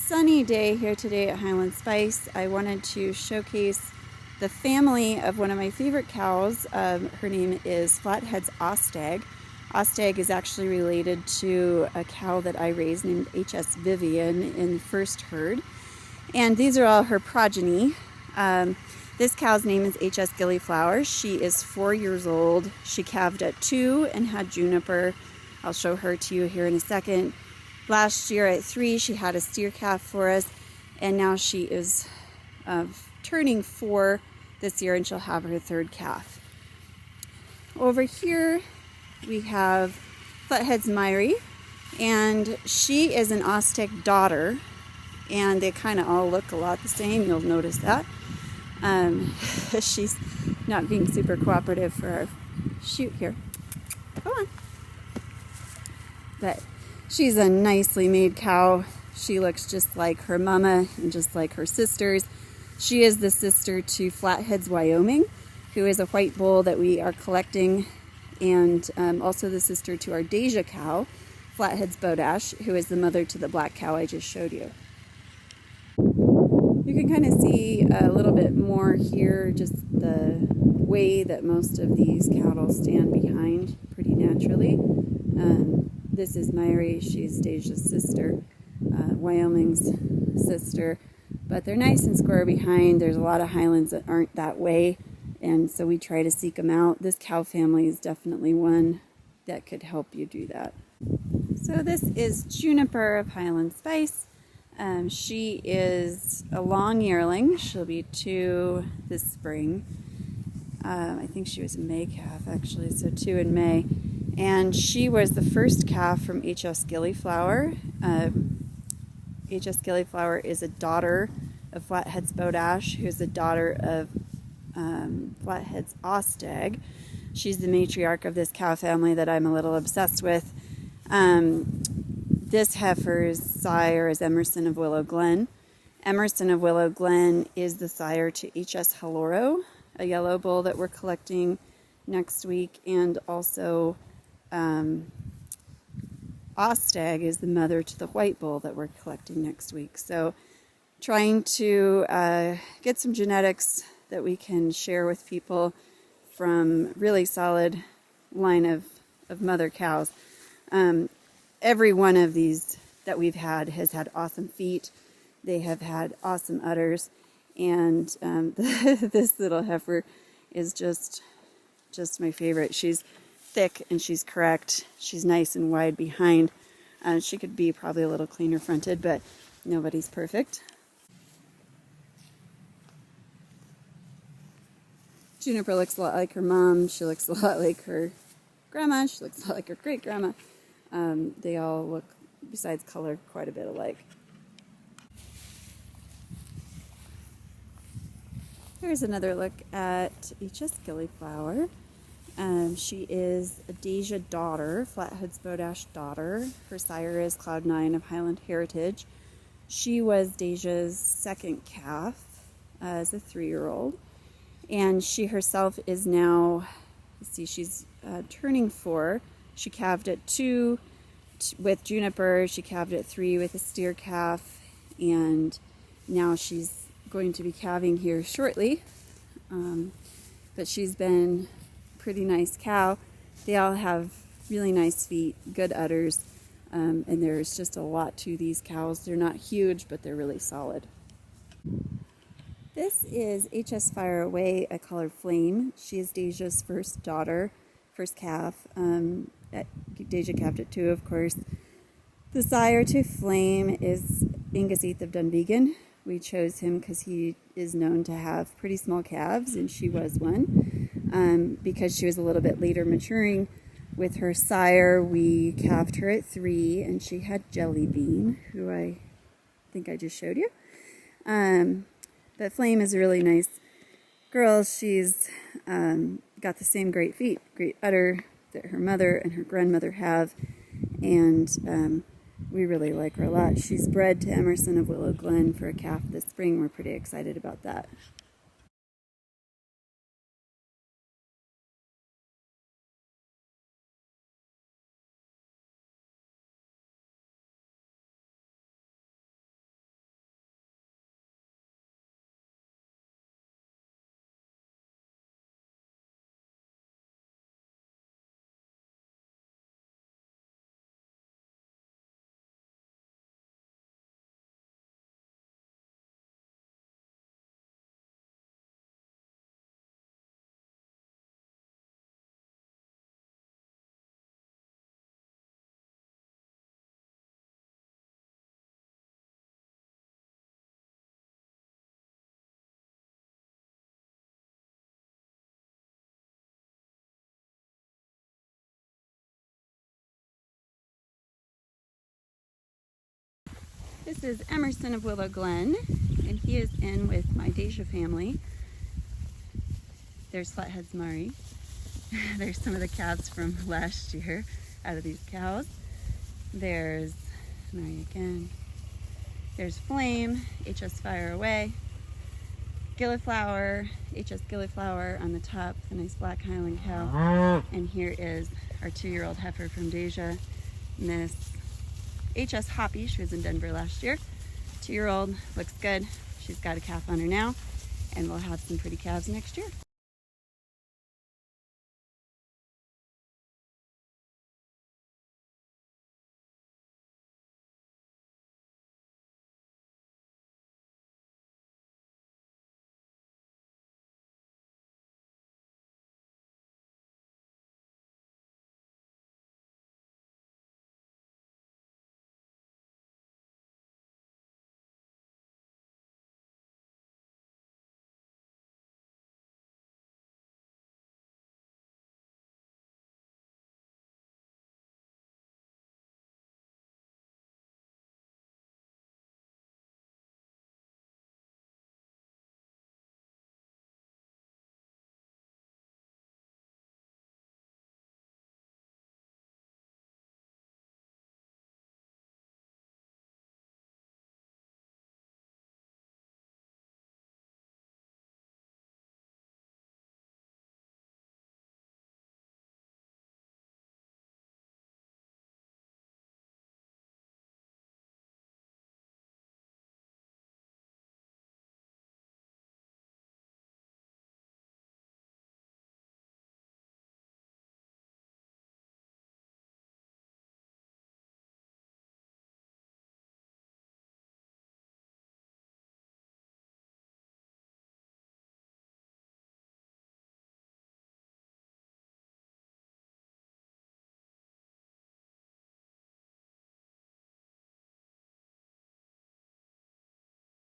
sunny day here today at Highland Spice. I wanted to showcase the family of one of my favorite cows. Her name is Flatheads Ostag. Ostag is actually related to a cow that I raised named HS Vivian in the first herd. And these are all her progeny. This cow's name is HS Gillyflower. She is 4 years old. She calved at 2 and had Juniper. I'll show her to you here in a second. Last year at 3, she had a steer calf for us, and now she is turning 4 this year, and she'll have her 3rd calf. Over here, we have Flatheads Mairi, and she is an Ostag daughter, and they kind of all look a lot the same. You'll notice that. She's not being super cooperative for our shoot here. Come on. But she's a nicely made cow. She looks just like her mama and just like her sisters. She is the sister to Flatheads Wyoming, who is a white bull that we are collecting, and also the sister to our Deja cow, Flatheads Bodach, who is the mother to the black cow I just showed you. You can kind of see a little bit more here, just the way that most of these cattle stand behind pretty naturally. This is Mairi. She's Deja's sister, Wyoming's sister, but they're nice and square behind. There's a lot of Highlands that aren't that way, and so we try to seek them out. This cow family is definitely one that could help you do that. So this is Juniper of Highland Spice. She is a long yearling. She'll be 2 this spring. I think she was a May calf actually, so 2 in May. And she was the first calf from HS Gillyflower. HS Gillyflower is a daughter of Flatheads Bodach, who's the daughter of Flatheads Ostag. She's the matriarch of this cow family that I'm a little obsessed with. This heifer's sire is Emerson of Willow Glen. Emerson of Willow Glen is the sire to HS Jaloro, a yellow bull that we're collecting next week, and also Ostag is the mother to the white bull that we're collecting next week. So trying to get some genetics that we can share with people from really solid line of mother cows. Every one of these that we've had has had awesome feet. They have had awesome udders, and this little heifer is just my favorite. She's thick and she's correct. She's nice and wide behind. She could be probably a little cleaner fronted, but nobody's perfect. Juniper looks a lot like her mom. She looks a lot like her grandma. She looks a lot like her great grandma. They all look, besides color, quite a bit alike. Here's another look at HS Gillyflower. She is a Deja daughter, Flatheads Bodach daughter. Her sire is Cloud9 of Highland Heritage. She was Deja's 2nd calf as a 3-year-old. And she herself is now, let's see, she's turning 4. She calved at 2 with Juniper. She calved at 3 with a steer calf. And now she's going to be calving here shortly. But she's been pretty nice cow. They all have really nice feet, good udders, and there's just a lot to these cows. They're not huge, but they're really solid. This is HS Fire Away. I call her Flame. She is Deja's first daughter, first calf. Deja calved at 2, of course. The sire to Flame is Angus 8th of Dunvegan. We chose him because he is known to have pretty small calves, and she was one. Because she was a little bit later maturing with her sire, we calved her at 3, and she had Jelly Bean, who I think I just showed you. But Flame is a really nice girl. She's got the same great feet, great udder that her mother and her grandmother have, and we really like her a lot. She's bred to Emerson of Willow Glen for a calf this spring. We're pretty excited about that. This is Emerson of Willow Glen, and he is in with my Deja family. There's Flatheads Mairi. There's some of the calves from last year out of these cows. There's Mairi again. There's Flame, HS Fire Away. Gillyflower, HS Gillyflower on the top, the nice black Highland cow. And here is our 2-year-old heifer from Deja, Miss HS Hoppy. She was in Denver last year. 2-year-old, looks good. She's got a calf on her now, and we'll have some pretty calves next year.